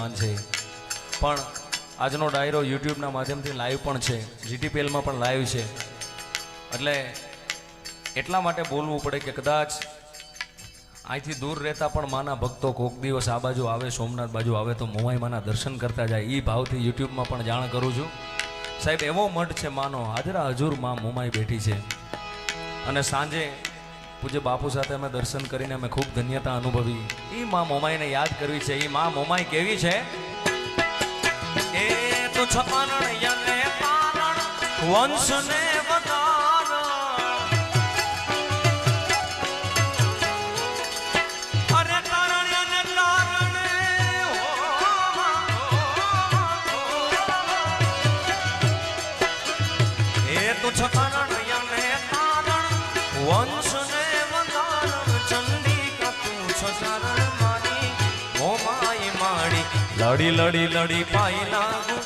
માન છે. પણ આજનો ડાયરો યુટ્યુબના માધ્યમથી લાઈવ પણ છે, જીટીપીએલમાં પણ લાઈવ છે. એટલે એટલા માટે બોલવું પડે કે કદાચ અહીંથી દૂર રહેતા પણ માના ભક્તો કોક દિવસ આ બાજુ આવે, સોમનાથ બાજુ આવે તો મોમાઈ માના દર્શન કરતા જાય. એ ભાવથી યુટ્યુબમાં પણ જાણ કરું છું. સાહેબ એવો મઠ છે માનો, હાજરા હજુર માં મોમાઈ બેઠી છે. અને સાંજે પૂજ્ય બાપુ સાથે અમે દર્શન કરીને અમે ખૂબ ધન્યતા અનુભવી. એ માં મોમાઈને યાદ કરવી છે. એ માં મોમાઈ કેવી છે? એ તો છપારણ યને પારણ વંશને વધારણ, અરે તારણ યને તારણે એ તો છપારણ યને પારણ વંશને વધારણ, ચંડિકા તું છસારણ મારી મોમાઈ માડી, લડી લડી લડી પાઈ લાગુ